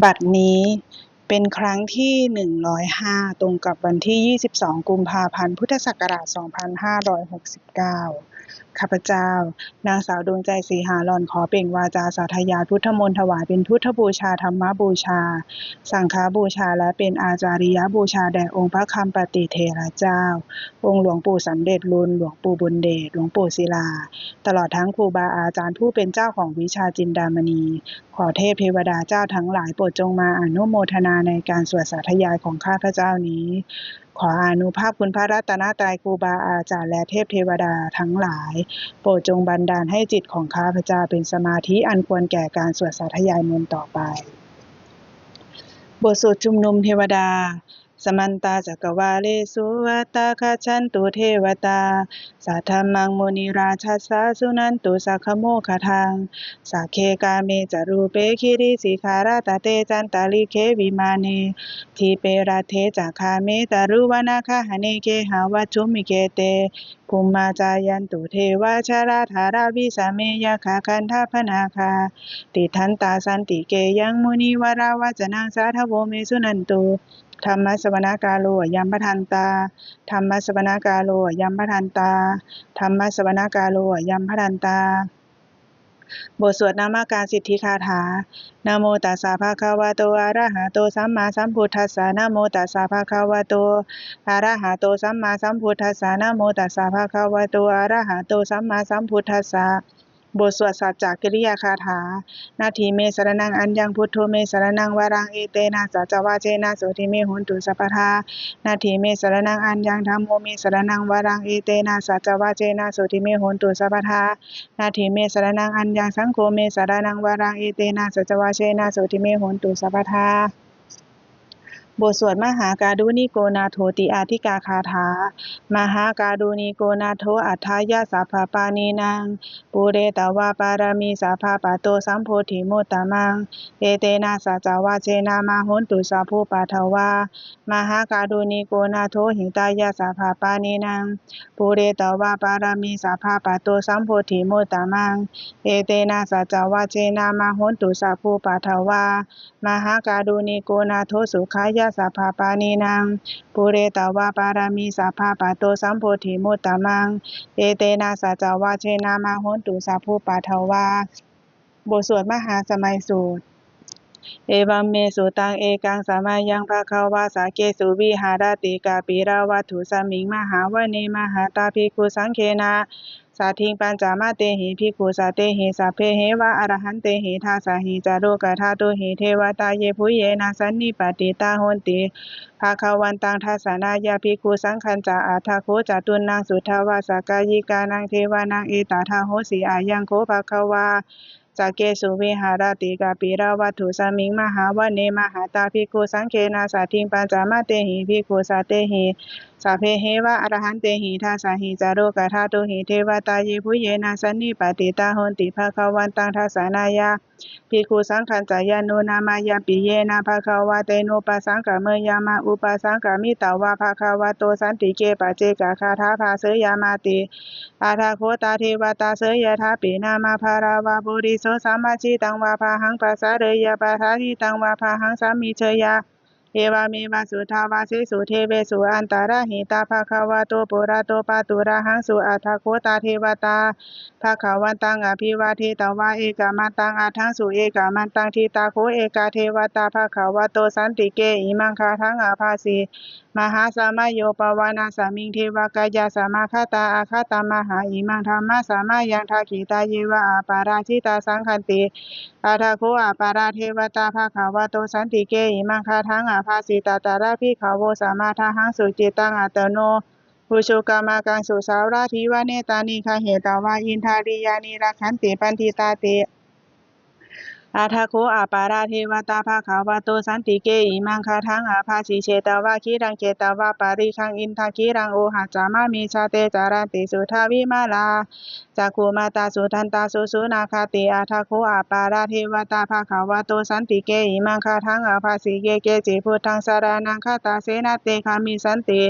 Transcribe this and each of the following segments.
บัดนี้เป็นครั้งที่105ตรงกับวันที่22กุมภาพันธ์พุทธศักราช2569ข้าพเจ้านางสาวดวงใจศรีหาลอนขอเปล่งวาจาสาธยายพุทธมนต์ถวายเป็นพุทธบูชาธรรมบูชาสังฆบูชาและเป็นอาจาริยบูชาแด่องค์พระคำปฏิเถระเจ้าองค์หลวงปู่สำเร็จลุนหลวงปู่บุญเดชหลวงปู่ศิลาตลอดทั้งครูบาอาจารย์ผู้เป็นเจ้าของวิชาจินดามณีขอเทพเทวดาเจ้าทั้งหลายโปรดจงมาอนุโมทนาในการสวดสาธยายของข้าพเจ้านี้ขออานุภาพคุณพระรัตนตรัยครูบาอาจารย์และเทพเทวดาทั้งหลายโปรดจงบันดาลให้จิตของข้าพเจ้าเป็นสมาธิอันควรแก่การสวดสาธยายมนต์ต่อไปบทสวดชุมนุมเทวดาสมันตาจักรวาเลสุวัตตาคชันตุเทวตาสัทธัมมังมุนิราชัสสะสุนันตุสัคโมคทังสักเคกาเมจรูเปคิริสิขาราตเตจันตาลิเควิมาเนทีเปราเทจักขาเมตรุวนาคหเนเกหาวัชุมิเกเตภูมิมาจายันตุเทวาชาราธาราวิสเมยคาคันทพนาคาติทันตาสันติเกยังมุนิวราวจนังสาทโวเมสุนันตุธรรมสวนากาโลยัมปทันตาธรรมสวนากาโลยัมปทันตาธรรมสวนากาโลยัมปทันตาบทสวดนามการสิทธิคาถานะโมตัสสะภะคะวะโตอะระหะโตสัมมาสัมพุทธัสสะนะโมตัสสะภะคะวะโตอะระหะโตสัมมาสัมพุทธัสสะนะโมตัสสะภะคะวะโตอะระหะโตสัมมาสัมพุทธัสสะบทสวดสัจจกิริยาคาถานาทีเมสรนังอัญญังพุทโธเมสรนังวรังเอเตนะสัจจวาเจนะโสติเมหุนตุสัพพทานาทีเมสรนังอัญญังธัมโมเมสรนังวรังเอเตนะสัจจวาเจนะโสติเมหุนตุสัพพทานาทีเมสรนังอัญญังสังโฆเมสรนังวรังเอเตนะสัจจวาเจนะโสติเมหุนตุสัพพทาบทสวดมหากาดุนิโกนาโถติอาทิกาคาถามหากาดุนิโกนาโถอัฏฐายาสัพพปานีนังปุเรตวาปารมีสัพพปะโตสัมโพธิโมตตมังเอเตนะสัจจวาเจนะมาหุนตุสัพพุปะทวามหากาดุนิโกนาโถหิตายาสัพพปานีนังปุเรตวาปารมีสัพพปะโตสัมโพธิโมตตมังเอเตนะสัจจวาเจนะมาหุนตุสัพพุปะทวามหากาดุนิโกนาโถสุขายาสัพพปานีนังปุเรตวาปารมีสัพพปะโตสัมโพธิโมตตมังเอเตนะสัจจวาเชนะมาหุนตุสัพพุปะทวาบทสวดมหาสมัยสูตรเอวัมเมสุตังเอกังสมายังภคะวาสาเกสุวิหารติกาปิราวัตถุสมิงมหาวเนมหาตาภิกขุสังเคนะสาทิงปัญจมาเตหิภิกขุสาเตหิสัพเพเหวะอรหันเตหิทาสาหิจารุกธาตุหิเทวตาเยภุเยนะสันนิปติตาโหนติภาควันตังทัสสนายาภิกขุสังคัญจาอาทาโคจตุนังสุทธาวาสกายิกานังเทวานังเอตถาโหสีอายังโคภควาสักเกสุวิหารติกาปิราวัตถุสมิงมหาวเนมหาตาภิกขุสังเคนะสาทิงปัญจมาเตหิภิกขุสาเตหิสัพเพเหวะอรหันเตหิทาสาหิจารุกธาตุหิเทวตาเยภุเยนะสันนิปติตาโหนติภควันตังทัสสนายาภิกขุสังฆัญจายโนนามายาปิเยนะภควาเตโนปัสสังกะเมยามาอุปสังกะมิตาวาภควโตสันติเกปะเจกะคาถาภาเสยามาติอาทาโคตาเทวตาเสยทาปินามาภาราวาบุริโสสัมมาชิตังวาภาหังปัสสะเรยปะทาทิตังวาภาหังสัมมิเชยาเอวาเมวาสุทาวาเสสุเทเวสุอันตาระหิตาภควโตปุระโตปาตุระหังสุอาทาโคตาเทวตาภควันตังอภิวาเทตวาเอกามันตังอาทังสุเอกามันตังทิตาโคเอกาเทวตาภควโตสันติเกอิมังคาทังอาภาสีมหาสมัยโยปวานาสามิงเทวกายาสมาคตาอาคตามหาอิมังธรรมะสามายังทาขิตาเยวะอาปาราชิตาสังคันติอาทาโคอาปาราเทวตาภควโตสันติเกอิมังคาทังอาภาสีตตาระภิกขโวสามาทาหังสุจิตังอัตโนภูชุกามากังสุสาวราธิวเนตานิคาเหตาวาอินทาริยานิรักขันติปันทิตาติอาทาโคอาปาราเทวตาภาขาวโตสันติเกอิมังคาทังอาภาสิเชตาวาคิรังเกตาวาปาริคังอินทาคิรังโอหัจจามามีชาเตจารันติสุทาวิมาลาจักขุมาตาสุทันตาสุสุนาคาติอาทาโคอาปาราเทวตาภาขาวโตสันติเกอิมังคาทังอาภาสิเกเกจิพุทธังสารานังคาตาเสนาเตคามิสันติ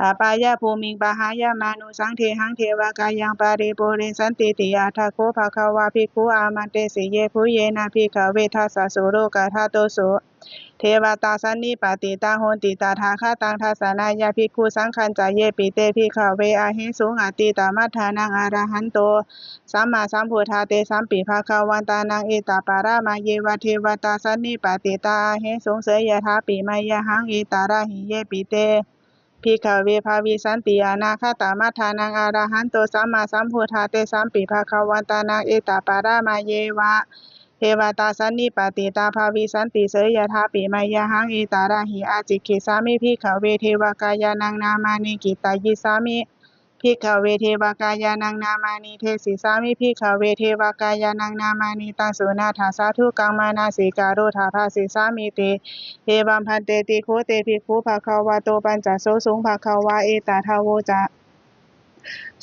อาปายาภูมิงปะหายามานุสังเทหังเทวกายังปาริปุเรนสันติติอาทาโคภะคะวาภิกขุอามันเตสิเยภูเยนะภิกขเวทัสสะโสโรกาทาโตโสเทวตาสันนิปติตาโหนติตาทาคาตังทัสสนายาภิกขุสังฆัญจเยปิเตภิกขเวอาหิสุงอติตามัฏฐานังอรหันโตสัมมาสัมพุทธาเตสัมปิภะคะวันตานังเอตปารามาเยวะเทวตาสันนิปติตาอาหิสุงเสยยถาปิมายหังเอตาระหิเยปิเตภิกขเวภาวิสันติอนาคตามัฏฐานังอรหันโตสัมมาสัมพุทธาเตสัมปิภะคะวันตานังเอตปารามาเยวะเทวตาสันนิปติตาภาวิสันติเสยยถาปิมายหังเอตาระหิอาจิกิสามิภิกขเวเทวกายานังนามานิกิตายิสามิภิกขเวเทวกายานังนามานิเทสิสามิภิกขเวเทวกายานังนามานิตังสุนาถาสาธุกังมานาสิกาโรธาภาสิสามิเตเอวัมพันเตติโคเตภิกขุภคะวะโตปัญจโสสุงภคะวะเอตาทาโวจะ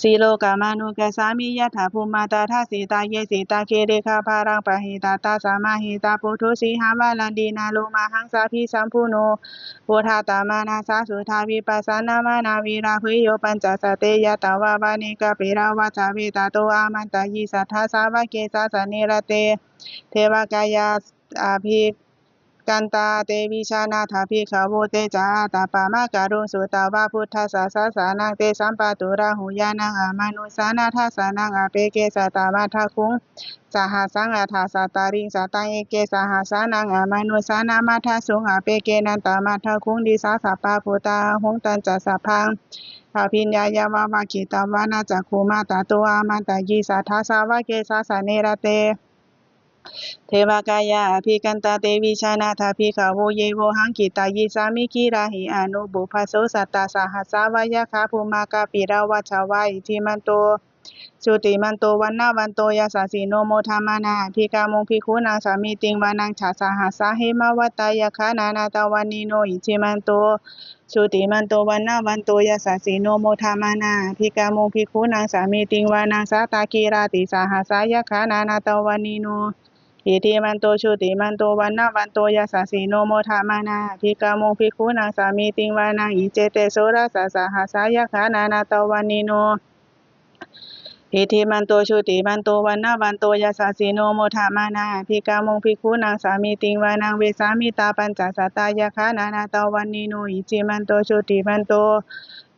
สีโลกามานุกัสสามิยะถาภูมาตาทาสีตาเยสีตาเคเรคาภารังปะหิตาตาสามาหิตาปุถุสีหาวาลันดีนาโลมาหังสาภิสัมพุโนโพธาตามานาสาสุทาวิปัสสนามานาวีราภุโยปัญจสเตยะตาวาบานิกะปิราวาจาเวตาโตอามันตายิสัทธาสาวะเกสาสเนระเตเทวกายาอาภิกันตาเตวิชานาถาภิกขโวเตจาตาปามาการุสุตาวาพุทธัสสะสะสานังเตสัมปะตุระหุยานังอามานุสานาทัสสานังอาเปเกสตามาทะคุงสหสังอาทาสตาริงสตังเอเกสหสานังอามานุสานามาทะสุงอาเปเกนันตามาทะคุงดิสาสะปะพุตาหงตันจัสสะพังอภิญญายาวาวาคิตาวานาจักขุมาตาโตอามันตายิสัทธาสาวะเกสาสเนระเตเทวกายาอภิกันตาเตวิชานาถาภิกขโวเยโวหังกิตายิสามิกิราหิอนุบุพโสสัตตาสหัสสาวายคาภูมากาปิราวัชวาอิทิมันโตสุติมันโตวันนาวันโตยาสสสิโนโมธามานาภิกามงภิกขุนางสามีติงวานังฉาสหัสสาเหมวัตตายคานานาตาวันนิโนอิทิมันโตสุติมันโตวันนาวันโตยาสสสิโนโมธามานาภิกามงภิกขุนางสามีติงวานังสาตากีราติสหัสสายคานานาตาวันนิโนอิทิมันโตชุติมันโตวันนาวันโตยาสสสิโนโมทามานาภิกามงภิกขุนางสามีติงวานังอิเจเตโสราสสะหาสายขานานาตวันนิโนอิทิมันโตชุติมันโตวันนาวันโตยาสสสิโนโมทามานาภิกามงภิกขุนางสามีติงวานังเวสามิตาปัญจสัตตายขานานาตวันนิโนอิทิมันโตชุติมันโต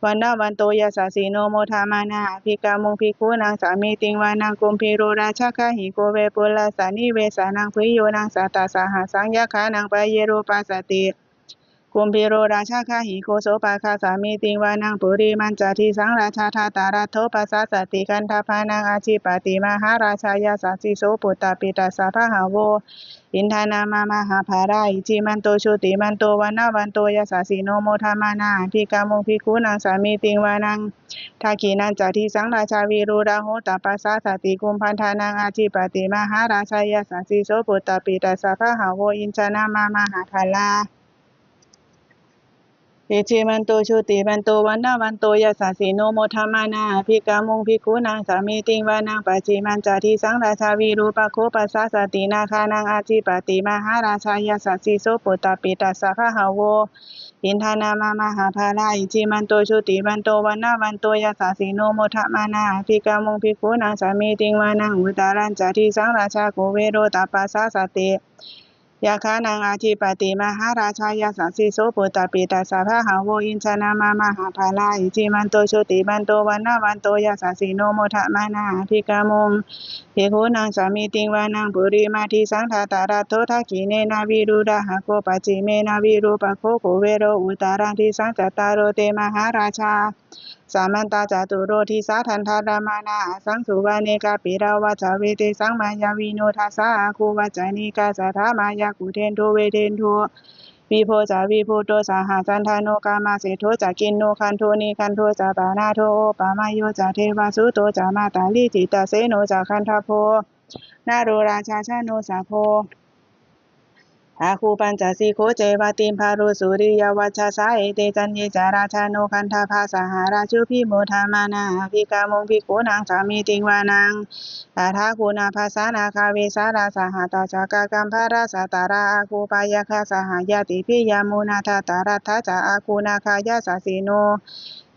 วันนาวันโตยาสสสิโนโมทามานาภิกามงภิกขุนางสามีติงวานังกุมพีโรราชคหิโกเวปุลลสานิเวสานังพุยโยนังสัตตาสหสังยขานังปะเยโรปัสสติกุมพีโรราชคหิโกโสปาคาสามีติงวานังปุริมันจทิสังราชาทาตารัตโทปัสสสติกันทพานังอาชิปติมหาราชายาสัสสิโสปุตตปิตัสสะพะหาโวอินทานามามหาภาราอิจิมันโตชุติมันโตวันนาวันโตยาสสสิโนโมทามานาภิกามงภิกขุนางสามีติงวานังทักขินันจทิสังราชาวีรุราโหตปัสสะสติกุมพันธานังอาจิปติมหาราชายาสัสสิโสปุตตปิตัสสะพะหาโวอินทานามามหาภาราอิจิมันโตชุติมันโตวันนาวันโตยาสสสิโนโมทามานาภิกามงภิกขุนางสามีติงวานังปัจจิมันจทิสังราชาวีรูปโคปัสสะสตินาคานังอาจิปติมหาราชายาสัสสิโสปุตตปิตัสสะพะหาโวอินทานามามหาภาราอิจิมันโตชุติมันโตวันนาวันโตยาสสสิโนโมทามานาภิกามงภิกขุนางสามีติงวานังอุตารัญจทิสังราชาโกเวโรตปัสสะสติยาคานังอาทิปติมหาราชายาสัสสิโสปุตตปิตัสสะพะหาโวอินทนามามหาภาลาอิจิมันโตชุติมันโตวันนาวันโตยาสัสสิโนโมทะมานาภิกามงภิกขุนางสามีติงวานังปุริมาทิสังทาตารัตโททักขิเนนาวิรุดาหะโกปัจจิเมนาวิรูปโคโกเวโรอุตารังทิสังจัตตารโรเตมหาราชาสามันตาจตุโรทิสาทันทารามานาสังสุวาเนกาปิราวัจเวเตสังมายาวิโนทัสสะอาคูวัจนิกาสัทธามายากุเทนโทเวเทนโทวิโพจาวิโพโตสหสันทาโนกามาเสโทจักินโนคันโทนีคันโทจาปานาโทโอปามาโยจาเทวาสุโตจามาตาลิจิตาเสโนจาคันทโพนาโรราชาชาโนสาโพอาคูปัญจสีโคเจวติมพารุสุริยวัชชาสาเอเตจันเยจาราชาโนคันทาภาสหาราชุพิโมทามานาภิกามงภิกขุนางสามีติงวานังตาทาคูนาภาสานาคาเวสาราสหตาจักกัมภาราสตาราอาคูปายคาสหายาติพิยามุนาทาตารัตถาจาอาคูนาคายาสสิโน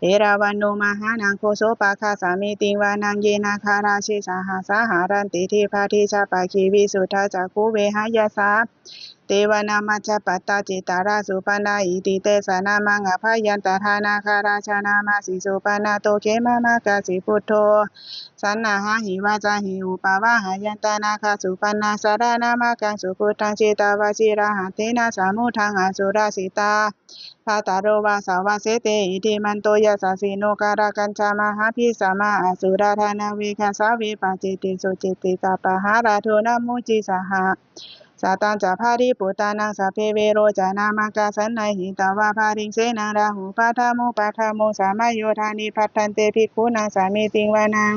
เอราวันโนมหานังโคโสปาคาสามิติงวานังเยนาคาราชิสาหาสาหารันติทิพาทิชาปาคีวิสุทธาจักขุเวหายาสาเทวนามัจจปัตตาจิตาราสุปนาอิติเตสนามังอภยันตทานาคาราชานามาสิสุปนาโตเขมามากาสิพุทโธสันนาหาหิวาจาหิอุปาวาหายันตานาคาสุปนาสารานามากังสุพุทธังจิตาวาชิราหัตถินาสามุทังอสุราสิตาภาตาโรวาสาวาเสเตอิทิมันโตยะสาสิโนการากัญจามหาพิสามาอสุราธานาเวคาสาวิปาจิติสุจิติตาปหาราโทนะมุจิสหะสาตัญจะภาริปุตตานังสัพเพเวโรจานามากาสันไนหิตาวาภาริงเสนังราหูปัฏฐโมสามโยธานิพัตทันเตภิกขุนังสามิติงวานัง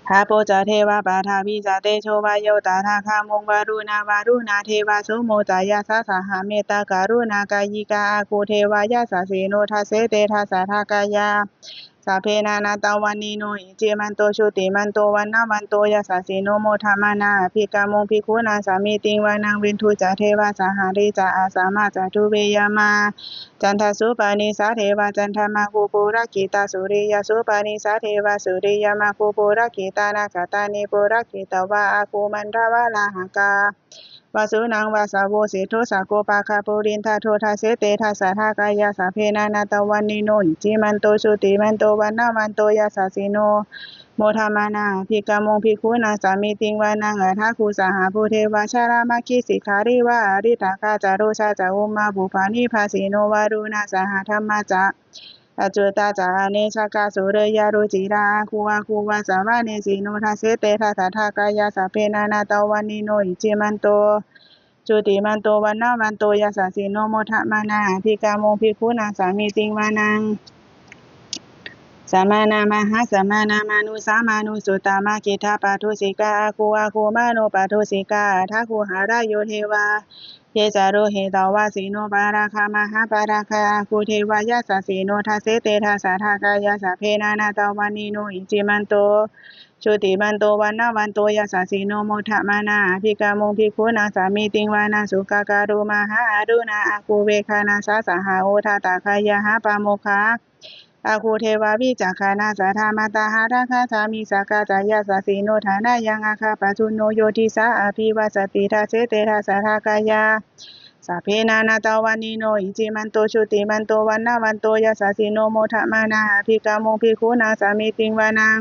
ทาโปจเทวาปาทาวิจเตโชวาโยตาทาคามงวารุณาเทวาสุโมจายาสาสหาเมตตาการุณากายิกาอาคูเทวายาสาสีโนทัสเสเตทัสสะทากายาสัพเพนานาตวันนีโนอิจิมันโตชุติมันโตวันนาวันโตยาสาสีโนโมทามานาภิกามงภิกขุนาสามิติงวานังวินทุจเทวาสหาริจาอาสามาจตุเวยมาจันทสุปานิสาเทวาจันทมาคูปุระกิตาสุริยสุปานิสาเทวาสุริยมาคูปุระกิตานาคตานิปุระกิตวาอาคูมันทวาลาหกาวาสุนังวาสาวสิโทสาโกปาคาปุรินทาโททาเสเตทัสสะทากายาสัพเพนานาตวันนิโนอิจิมันโตชุติมันโตวันนาวันโตยาสาสิโนโมทามานาภิกามงภิกขุนาสามิติงวานังอัฏฐคูสหภูเทวาชารามาคิสิกขาริวาอริตากาจารุชาจาอุมมาบุปานิภาสิโนวารุณาสหธรรมาจะอจุตาจาเนชกาสุเรยารุจิราคูวาสาวาเนสิโนทัสเสเตทัสสะทากายาสัพเพนานาตวันนิโนอิจิมันโตจุติมันโตวันนาวันโตยาสาสิโนโมทะมานาภิกามงภิกขุนาสามิติงวานังสมานามหาสมานามานุสามานุสุตตามาคิทาปาทุสิกาอาคูมาโนปาทุสิกาทักขุหารายโยเทวาเยจารุเหตาวาสีโนปาราคามหาปาราคาอาคูเทวายาสาสีโนทัสเสเตทัสสะทากายาสะเพนานาตวันนีโนอิจิมันโตชุติมันโตวันนาวันโตยาสาสีโนโมทะมานาภิกามงภิกขุนาสามิติงวานาสุกาการุมหาอรุณาอาคูเวคานาสาสหาโอทาตาคายาหาปาโมคาอาคูเทวาวิจักขานาสัทธามาตาหาราคาสามิสากาจายาสสีโนฐานายังอาคาปัจุโนโยทิสาอภิวาสติทาเสเตทัสสะทากายาสัพเพนานาตวันนิโนอิจิมันโตชุติมันโตวันนาวันโตยาสสีโนโมทะมานาภิกามงภิกขุนาสามิติงวานัง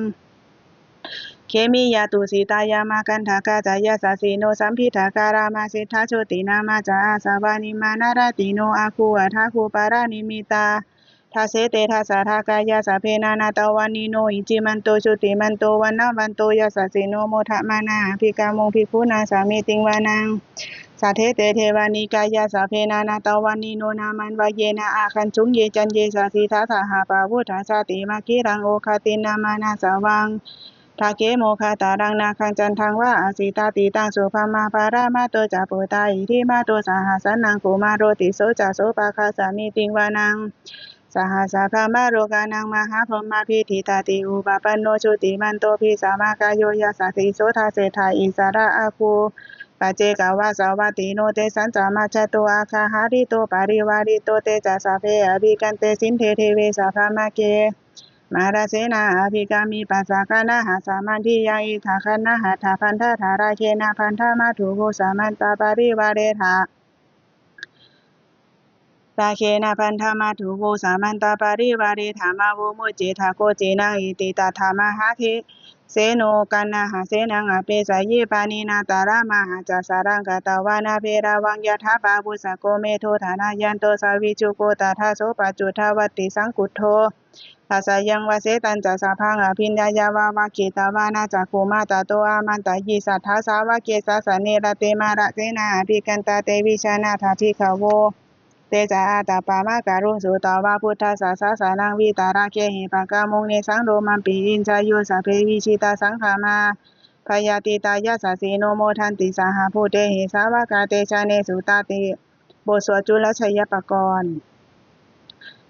เคมิยาตุสีตายามากันทากาจายาสสีโนสัมพิทาการามาสิทธาโชตินามาจาอาสาวานิมานาราติโนอาคูอัฏฐคูปารานิมิตาทัสเสเตทัสสะทากายาสัพเพนานาตวันนิโนอิจิมันโตชุติมันโตวันนาวันโตยาสสีโนโมทะมานาภิกามงภิกขุนาสามิติงวานังสัทเทเตเทวานิกายาสัพเพนานาตวันนิโนนามันวะเยนะอาคันจุงเยจันเยสัสิทาสหาปาวุฒาสติมาคิรังโอคตินามานาสวังทาเกโมคาตารังนาคังจันทังว่าอาสิตาติตังสุภามาปารามาโตจาปุตาอิทิมาโตสหสันนังกุมาโรติโสจาโสปาคาสามิติงวานังสหสาคามาโรกานังมหาพรหมาพิธิตาติอุปปันโนชุติมันโตพิสามากายโยยาสัสสิโสทาเสทาอิสาระอาคูปัจเจกาวาสวัติโนเตสัญจามาชโตอาคาหาริโตปาริวาริโตเตจัสสะเพอภิกันเตสินเทเทเวสัพพมาเกมาราเสนาอภิกามิปัสสะคานะหาสามันทิยังอิทาคันนะหัตถพันธะธาราเคนะพันธะมาถุโกสามันตาปาริวาเรถาตาเคนะพันธามาถุโวสามันตาปาริวาริธามาโวโมเจทาโกเจนังอิติตาธามหาเทเสโนกันนาหาเสนังอเปสายเยปานีนาตารามหาจัสสารังกตาวานาเพราวังยถาปาบุสโกเมโทฐานายันโตสาวิจุโกตถาโสปัจจุทวัตติสังกุทโธทัสสยังวเสตันจัสสะพังอภิญญายาวาวากิตาวานาจักขุมาตโตอามันตยิสัทธาสาวะเกสสะเนระเตมาระเสนาอภิกันตาเตวิชานาทาธิขโวเตจาอาตาปามาการุสุตาวาพุทธสาสสานังวิตาราเคหิปะกามงเนสังโรมัมปิอินจายุสัพเพวิชิตาสังขามาพยาติตายาสสีโนโมทันติสหภูเตหิสาวกาเตชะเนสุตาติบทสวดจุลชัยปกรณ์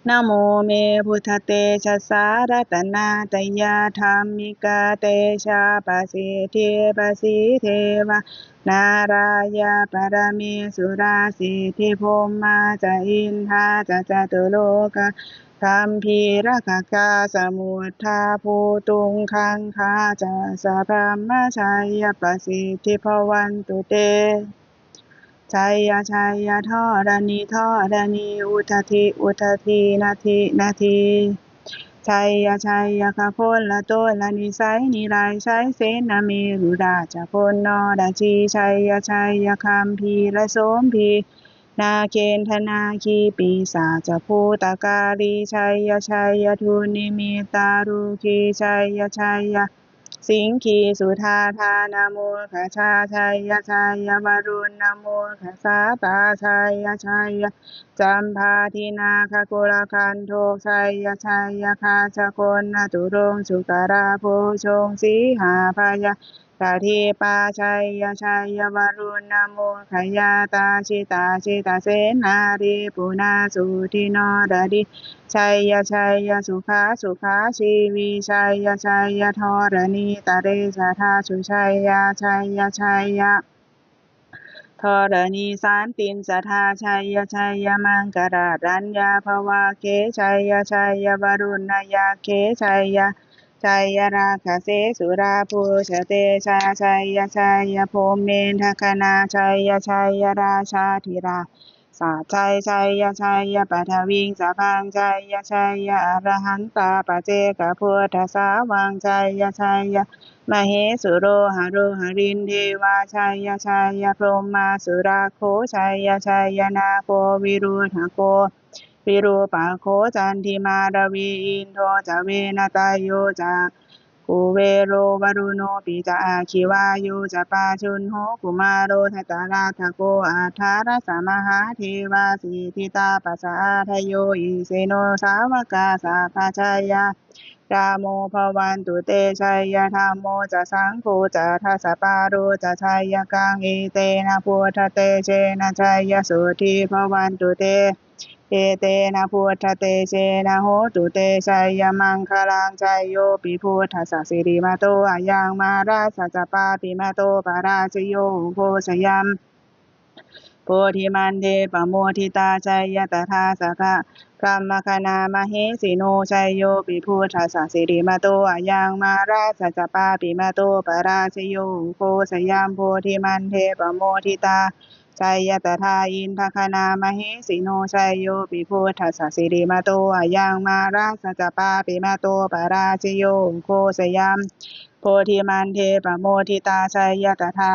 นะโมเมพุทธเตชะสารัตนาตยาธรรมิกาเตชะปะสิทธิปะสิเทวานารายาปรเมสุราสิทธิพรหมาจะอินทาจะจตุโลก คัมภีรกกาสมุทธาภูตุงคังคาจะสัพพมชัยประสิทธิภวันตุเตชัยชัยธรณีธรณีอุทธิอุทธินาทีนาทีชัยคะพลละโตละนิสัยนิไรใช้เสนามีรุราชพลนราชีชัยคัมภีระโสมภีนาเคนธนาคีปีศาจภูตกาลีชัยทุนิมิตารุคีชัยสิงคีสุธาธานาโมขชาชัยวรุณนาโมขสาตาชัยจัมภาทินาคกุลคันโทชัยคาชกลนตุรงสุกราโพชงสีหาพายาตาทีปาชัยวรุณนาโมขยาตาชิตาเสนารีปุนาสุทินรดีชัยสุขาชีวีชัยธรณีตะเรชะทาชุชัยธรณีสานตินสทาชัยมังกรารัญญาภวาเคชัยวรุณยาเคชัยราคเสสุราภูชเตชัยโพเมนทคนาชัยราชาธิราสาชัยปัทวิงสะพังชัยอรหันตาปเจกพุทธสาวังชัยมเหสุโรหะโรหะรินเทวาชัยพรหมาสุราโคชัยนาโควิรุธโควิรูปโคจันทิมารวีอินโทจเวนตายโยจะกุเวโรวรุโนปิจาคิวายุจะปาชุนโหกุมารโรทตาราทโกอาทารสมหาเทวาสีทิตาปัสสาทโยอิเสโนสาวกาสาภาชัยธาโมภวันตุเตชัยธรรมโมจะสังโฆจะทัสสปาโรจะชัยกังอิเตนะพุทธเตเชนะชัยสุธีภวันตุเตเอเตนะพุทธเตเชนะโหตุเตชัยมังคลังชัยโยปิพุทธัสสะสิริมาโตอะยังมาราสัจจปาปิมาโตปาราชโยโพชยัมโพธิมันเทปโมทิตาชัยตถาสกะพรหมคณามเหสิโนชัยโยปิพุทธัสสะสิริมาโตอะยังมาราสัจจปาปิมาโตปาราชโยโพชยัมโพธิมันเทปโมทิตาชัยตถาอินทคณามเหสิโนชัยโยปิพุทธัสสะสิริมาโตอะยังมาราสัจจปาปิมาโตปาราชโยโพชยัมโพธิมันเทปโมทิตาชัยตถา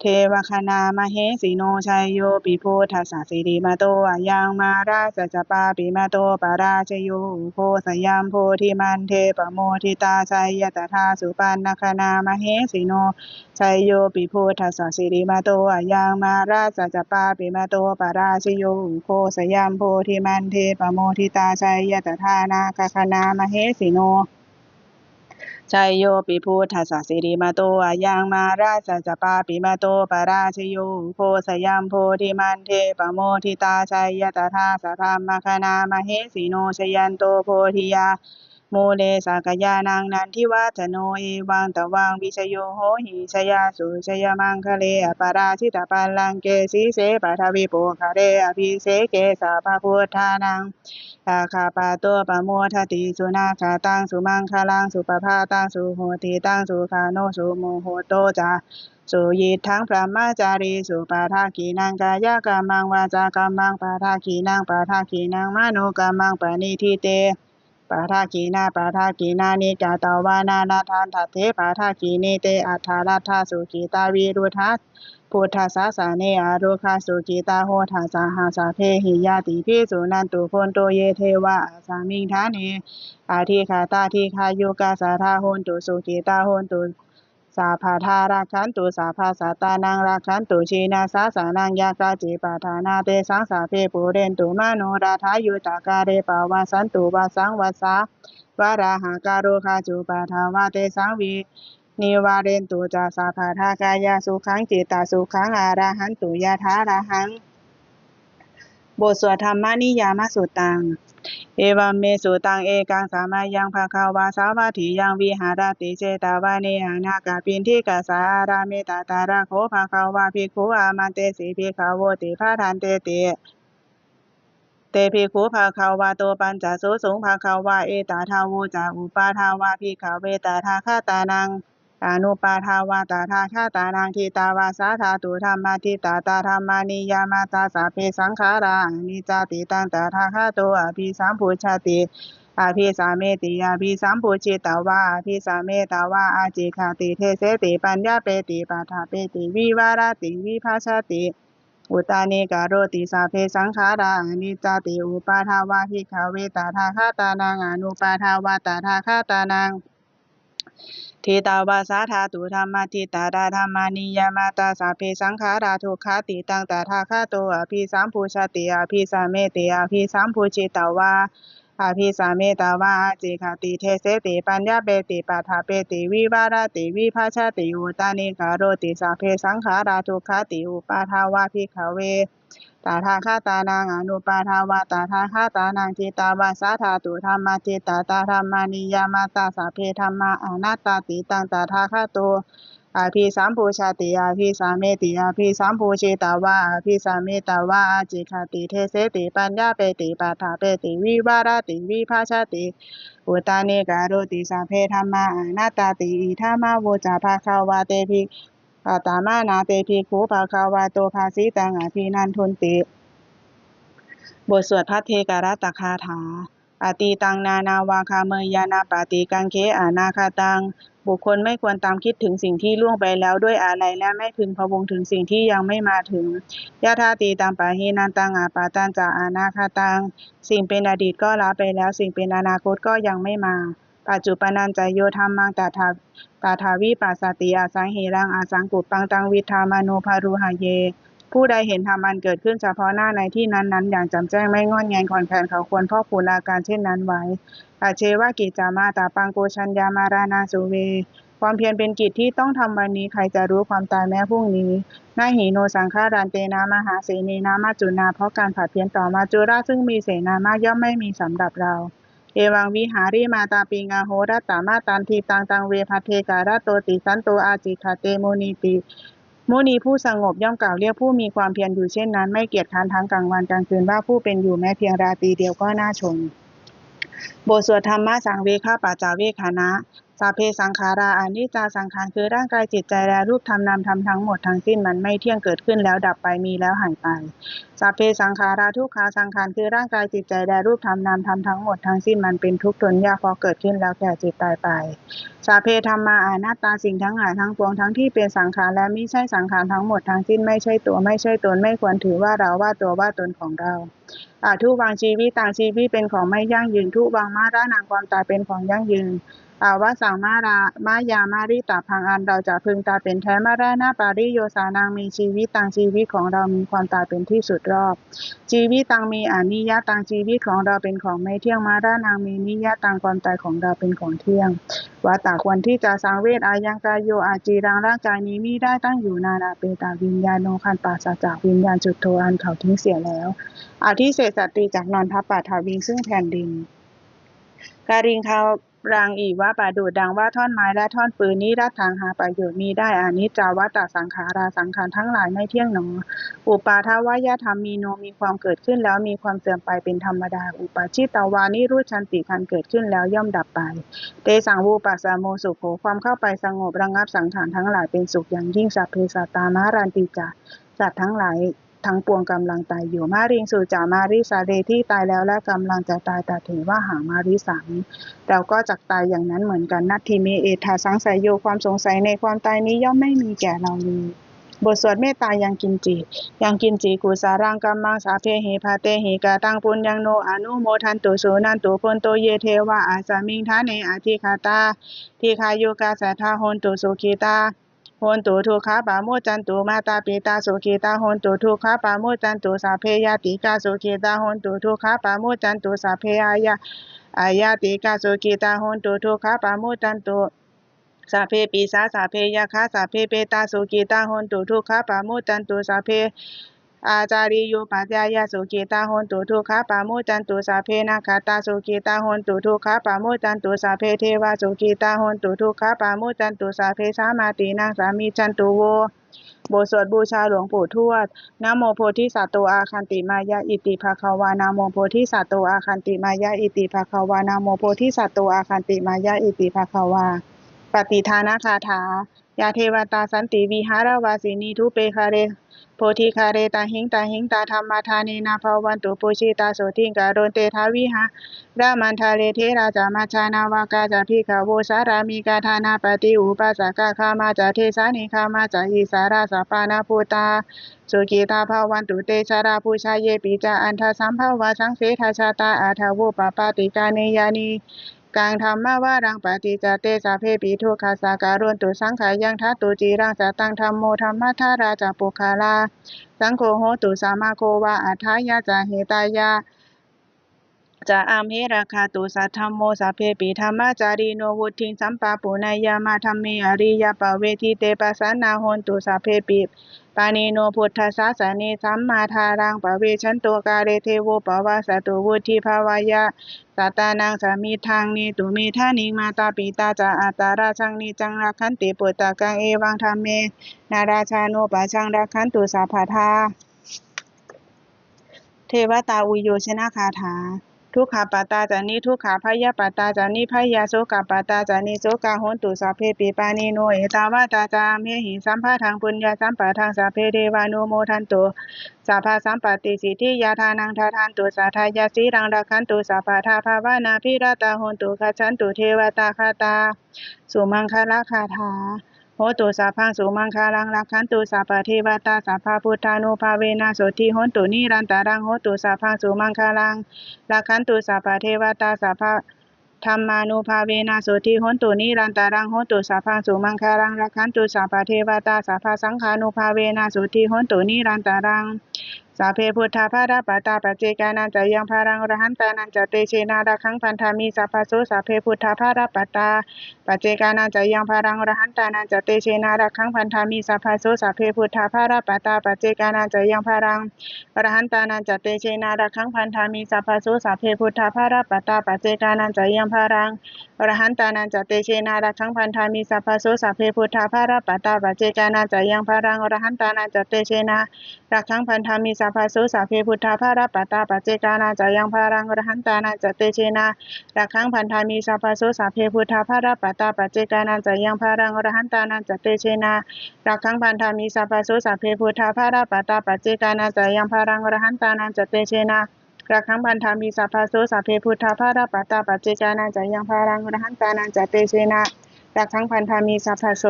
เทวคณามเหสิโนชัยโยปิพุทธัสสะสิริมาโตอะยังมาราสัจจปาปิมาโตปาราชโยโพสยัมโพธิมันเทปโมทิตาชัยตถาสุปันนคณามเหสิโนชัยโยปิพุทธัสสะสิริมาโตอะยังมาราสัจจปาปิมาโตปาราชโยโพสยัมโพธิมันเทปโมทิตาชัยตถานาคณามเหสิโนชัยโยปิพุทธัสสะสิริมาโตอะยังมาราสัจจปาปิมาโตปาราชโยโพสยัมโพธิมันเทปโมทิตาชัยตถาสัทธัมมคณามเหสิโนชยันโตโพธิยามูเลสักยานังนันทิวัฒโนเอวังตวังวิชโยโหหิชยาสุชยมังคะเลอปาราชิตาปัลลังเกสีเสปทวิโปคะเรอภิเสเกสาภพุทธานังตาคาปาโตปะโมทติสุนาคาตังสุมังคลังสุปภาตังสุโหติตังสุขาโนสุโมโหโตจาสุยิทังพระมจารีสุปาทากีนังกายกรรมังวาจากรรมังปาทากีนังมโนกรรมังปณิทิเตปาทากีนานิกาตาวานานาทานทัตเถปาทากีนิเตอัฏฐารัตถสุขีตาวิรุทัสพุทธัสสะเนอารุคาสุกิตาโหทัสสะหาสาเพหิยาติภิสุนันตุโพนโตเยเทวะสามิงทาเนอาทิคาตาทิคายุกาสาทาโหนตุสุกิตาโหนตุสาภาทาราคันตุสาภาสัตตานังราคันตุชีนาสาสานังยากาจิปาทานาเตสังสาเพปุเรนตุมโนราทายุตากาเรปาวาสันตุวาสังวัสสาวาราหาการุคาจุปาทาวาเตสังวินิวาเรนตุจาสาภาทากายาสุขังจิตตาสุขังอาราหันตุยาทาราหังบทสวดธรรมนิยามสุตตังเอวัมเมสุตังเอกังสามายังภะคะวาสาวัตถิยังวิหารติเจตาวาเนหนากาปินทิกาสารามิตาตาระโคภะคะวาภิกขุอามันเตสิภิกขโวติภาทันเตติ เตภิกขุภควาโตปัญจโสสงภควาเอตทาโวจาอุปาทาวาภิกขเวตถาคตานังอนุปาทาวาตถาคตานังทิตาวาสาธาตุธรรมทิตาตาธรรมานิยามาตาสัพเพสังขารานิจจติตังตถาคโตอภิสัมพุชฌติอภิสาเมติอภิสัมพุชิตาวาอภิสาเมตาวาอาจิขาติเทเสติปัญญาเปติปัฏฐาเปติวิวารติวิภาชติอุตานิกาโรติสัพเพสังขารานิจจติอุปาทาวาภิกขเวตถาคตานังอนุปาทาวาตถาคตานังทิตาวาสาธาตุธรรมทิตาดาธรรมานิยามาตาสัพเพสังขาราทุกขาติตังตถาคโตอภิสัมพุชติอภิสาเมติอภิสัมพุชิตาวาอภิสาเมตาวาอาจิขติเทเสติปัญญาเปติปัฏฐาเปติวิวารติวิภาชติอุตานิกาโรติสัพเพสังขาราทุกขาติอุปาทาวาภิกขเวตถาคตานังอนุปาทาวาตถาคตานังทิตาวาสาธาตุธรรมทิตาตาธรรมานิยามาตาสัพเพธัมมาอนัตตาติตังตถาคโตอภิสัมพุชติอภิสาเมติอภิสัมพุชิตาวาอภิสาเมตาวาอาจิขติเทเสติปัญญาเปติปัฏฐาเปติวิวารติวิภาชติอุตานิกาโรติสัพเพธัมมาอนัตตาติอิทัมมาโวจาภาควาเตภิตามานาเตภิกขุภควาโตภาสิตังอภินันทุนติบทสวดพระเทการตคาถาอตีตังนานาวาคาเมยานาปาติกังเคอานาคาตังบุคคลไม่ควรตามคิดถึงสิ่งที่ล่วงไปแล้วด้วยอาลัยและไม่พึงพะวงถึงสิ่งที่ยังไม่มาถึงยะธาตีตังปะหินันตังอาปาตันจาอานาคาตังสิ่งเป็นอดีตก็ละไปแล้วสิ่งเป็นอนาคตก็ยังไม่มาปัจจุปนันจโยธรรมังตถาวิปัสสติอาสังหิรังอาสังกุปปังตังวิธามโนภารุหะเยผู้ใดเห็นธรรมอันเกิดขึ้นเฉพาะหน้าในที่นั้นๆอย่างแจ่มแจ้งไม่งอนแงนคลอนแคลนเขาควรพอกพูนอาการเช่นนั้นไว้อาเชวะกิจจามาตาปังโกชัญญามารานาสุเวความเพียรเป็นกิจที่ต้องทำวันนี้ใครจะรู้ความตายแม้พรุ่งนี้นาหิโนสังฆารันเตนะมหาเสนีนามาจุนาเพราะการผัดเพี้ยนต่อมาจุราซึ่งมีเสนามากย่อมไม่มีสำหรับเราเอวังวิหาริมาตาปิงาโหรัตตามาตันทีตังเวภัทเทการะโตติสันโตอาจิขเตโมนิติมุนีผู้สงบย่อมกล่าวเรียกผู้มีความเพียรอยู่เช่นนั้นไม่เกียจคร้านทั้งกลางวันกลางคืนว่าผู้เป็นอยู่แม้เพียงราตรีเดียวก็น่าชมบทสวดธรรมะสังเวคปัจจาเวคนะสัพเพสังขาราอนิจจาสังขารคือร่างกายจิตใจและรูปธรรมนามธรรมทั้งหมดทั้งสิ้นมันไม่เที่ยงเกิดขึ้นแล้วดับไปมีแล้วหายไปสัพเพสังขาราทุกขาสังขารคือร่างกายจิตใจและรูปธรรมนามธรรมทั้งหมดทั้งสิ้นมันเป็นทุกข์ทนยากเพราะเกิดขึ้นแล้วแก่เจ็บตายไปสัพเพธัมมาอนัตตาสิ่งทั้งหลายทั้งปวงทั้งที่เป็นสังขารและไม่ใช่สังขารทั้งหมดทั้งสิ้นไม่ใช่ตัวไม่ใช่ตนไม่ควรถือว่าเราว่าตัวว่าตนของเราทุวังชีวิตต่างชีวิตเป็นของไม่ยั่งยืนทุวังมาระนางความตายเป็นของยั่งยืนวสังมายามาริตาพังอันเราจะพึงตายเป็นแท้มาระนาปาริโยสานางมีชีวิตต่างชีวิตของเรามีความตายเป็นที่สุดรอบชีวิตต่างมีอนิยะต่างชีวิตของเราเป็นของไม่เที่ยงมาระนางมีนิยะต่างความตายของเราเป็นของเที่ยงวัตตะควรที่จะสังเวชอายังกายโยอาจีรังร่างกายนี้มิได้ตั้งอยู่นานาเปตาวิญญาโนคันปราศจากวิญญาณจุดโทอันเขาทิ้งเสียแล้วอธิเศษสตรีจากนอนทับป่าทาวิงซึ่งแผ่นดินการิงเขารังอีว่าป่าดูดดังว่าท่อนไม้และท่อนปืนนี้รัดทางหาประโยชน์มีได้อานิจจาวัตตสังขาราสังขารทั้งหลายไม่เที่ยงหนออุปาทวายธรรมมีโนมีความเกิดขึ้นแล้วมีความเสื่อมไปเป็นธรรมดาอุปาชิตวานิรุชันติคันเกิดขึ้นแล้วย่อมดับไปเตสังวูปัสสโมสุโขความเข้าไปสงบระงับสังขารทั้งหลายเป็นสุขอย่างยิ่งสัพเพสัตตามารันติจาสัตว์ทั้งหลายทั้งปวงกำลังตายอยู่มาริงสุจามาริสาเดที่ตายแล้วและกำลังจะตายแต่ถือว่าหามาริสังเราก็จักตายอย่างนั้นเหมือนกันนัตถิเมเอทาสังสัยโยความสงสัยในความตายนี้ย่อมไม่มีแก่เราเลยบทสวดเมตตายังกินจิกุสารังกัมมังสาเพหิภาเตหิกาตังปุญญังโนอนุโมทันตุสุนันตุพนโตเยเทวะอาสามิงทาเนอธิคาตาทีคาโยกาสัทธาโหนตุสุขีตาโหนตุทุกขาปาโมจันตุมาตาปิตาสุขีตาโหนตุทุกขาปาโมจันตุสัพเพยติกาสุขีตาโหนตุทุกขาปาโมจันตุสัพเพอายาติกาสุขีตาโหนตุทุกขาปาโมจันตุสัพเพปีสาสัพเพยะคะสัพเพเปตาสุขีตาโหนตุทุกขาปาโมจันตุสัพเพ อาจาริโยปัจจายสุขิตาโหนตุทุกขปาโมจันตุสัพเพนะคตาสุขิตาโหนตุทุกขปาโมจันตุสัพเพเทวาสุขิตาโหนตุทุกขปาโมจันตุสัพเพสามาตินังสามิจันตุโวบทสวดบูชาหลวงปู่ทวดนะโมโพธิสัตว์โตอาคันติมายะอิติภะคะวานะโมโพธิสัตว์โตอาคันติมายะอิติภะคะวานะโมโพธิสัตว์โตอาคันติมายะอิติภะคะวาปฏิทานะคาถายาเทวตาสันติวิหารวาสินีทุเปคาเรโพธิคาเรตาหิงตาธรรมทาเนนาภวันตุปุชิตาโสทิงการนเตทาวิหารามันทาเลเทราจามาชานาวากาจาพิขโวสารามิกาธานาปฏิอุปัสสกาคามาจาเทสานิคามาจาอิสาราสปานาภูตาสุขีตาภวันตุเตชาราภูชาเยปิจาอันทสัมภวาสังเสทาชาตาอาทาวุปปาติกาเนยานีกังธรรมวารังปฏิจเตสาเพปิทุกขาสาการนตุสังขายังทัตตุจีรังสตังธรรมโมธรรมทาราจปุคาลาสังโฆโหตุสามาโควาอัฏฐายาจาเหตายาจะอามเหราคาตุสัทธัมโมสัพเพปิธรรมจารีโนวุฒิสัมปาปุณายามาธรรมเมอริยปเวทิเตปัสสนาโหนตุสัพเพปิปานิโนพุทธศาสเนสัมมาทารังปเวชันโตกาเรเทโวปวาสตุวุฒิภาวายะสัตตานังสามิทังเนตุเมธานิมาตาปิตาจาอัตตาราชังนิจังรักขันติปุตตะกังเอวังธรรมเมนาราชาโนปัชังรักขันตุสัพพทาเทวตาอุโยชนะคาถาทุกขาปตาจานิทุกขาพยาปตาจานิพยาโสกปตาจานิโสกาโหนตุสัพเพปิปานิโนเอตาวาตาจามเมหิสัมภาทังปุญญาสัมปะทังสัพเพเทวานุโมทันตุสัพพะสัมปติสิทธิยาทานังทาทานตุสัทธายาสีรังรักขันตุสัพพะทาภาวนาภิราตาโหนตุคัจฉันตุเทวตาคาตาสุมังคละคาถาโหตุสัพพังสุมังคารังรักขันตุสัพพะเทวตาสัพพะพุทธานุภาเวนะโสติโหนตุนิรันตารังโหตุสัพพังสุมังคารังรักขันตุสัพพะเทวตาสัพพะธรรมานุภาเวนะโสติโหนตุนิรันตารังโหตุสัพพังสุมังคารังรักขันตุสัพพะเทวตาสัพพะสังฆานุภาเวนะโสติโหนตุนิรันตารังสัพเพพุทธาภารปัตตาปัจเจกานันจะยังภารังอรหันตานันจะเตเชนารักขังพันธามิสัพพะโสสัพเพพุทธาภารปัตตาปัจเจกานันจะยังภารังอรหันตานันจะเตเชนารักขังพันธามิสัพพะโสสัพเพพุทธาภารปัตตาปัจเจกานันจะยังภารังอรหันตานันจะเตเชนารักขังพันธามิสัพพะโสสัพเพพุทธาภารปัตตาปัจเจกานันจะยังภารังอรหันตานันจะเตเชนารักขังพันธามิสัพพะโสสัพเพพุทธาภารปัตตาปัจเจกานันจะยังภารังอรหันตานันจะเตเชนารักขังพันธามิสัพพะโสสัพเพพุทธาภารปัตตาปัจเจกานันจะยังภารังอรหันตานันจะเตเชนารักขังพันธามิสัพพะโสสัพเพพุทธาภารปัตตาปัจเจกานันจะยังภารังอรหันตานันจะเตเชนารักขังพันธามิสัพพะโสสัพเพพุทธาภารปัตตาปัจเจกานันจะยังภารังอรหันตานันจะเตเชนารักขังพันธามิสัพพะโสสัพเพพุทธาภารปัตตาปัจเจกานันจะยังภารังอรหันตานันจะเตเชนารักขังพันธามิสัพพะโส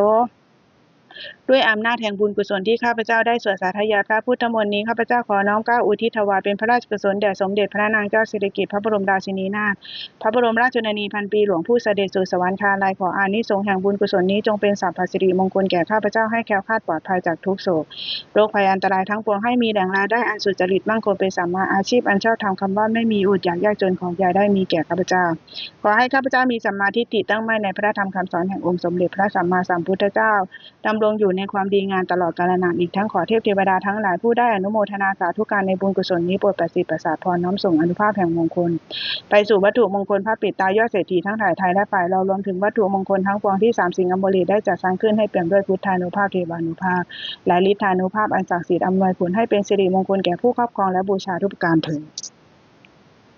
ด้วยอำนาจแห่งบุญกุศลที่ข้าพเจ้าได้สวดสาธยายพระพุทธมนต์นี้ข้าพเจ้าขอน้อมเกล้าอุทิศถวายเป็นพระราชกุศลแด่สมเด็จพระนางเจ้าสิริกิติ์พระบรมราชินีนาถพระบรมราชชนนีพันปีหลวงผู้เสด็จสู่สวรรคาลัยขออานิสงส์แห่งบุญกุศลนี้จงเป็นสัพพสิริมงคลแก่ข้าพเจ้าให้แคล้วคลาดปลอดภัยจากทุกโศกโรคภัยอันตรายทั้งปวงให้มีแหล่งรายได้อันสุจริตมั่นคงเป็นสัมมาอาชีพอันชอบธรรมคำว่าไม่มีอดอยากยากจนของยายได้มีแก่ข้าพเจ้าขอให้ข้าพเจ้ามีสัมมาทิฏฐิตั้งมั่นในพระธรรมคำสอนแห่งองค์สมเด็จพระสัมมาสัมพุทธเจ้าดำรงอยู่ในความดีงามตลอดกาลนานอีกทั้งขอเทพเทวดาทั้งหลายผู้ได้อนุโมทนาสาธุการในบุญกุศลนี้โปรดประสิทธิ์ประสาทพรน้อมส่งอนุภาพแห่งมงคลไปสู่วัตถุมงคลพระปิดตายอดเศรษฐีทั้งถ่ายไทยและฝ่ายเรารวมถึงวัตถุมงคลทั้งปวงที่3สิ่งอมฤตได้จัดสร้างขึ้นให้เปี่ยมด้วยพุทธานุภาพเทวานุภาพและฤทธานุภาพอันศักดิ์สิทธิ์อำนวยผลให้เป็นสิริมงคลแก่ผู้ครอบครองและบูชาทุกประการเถิด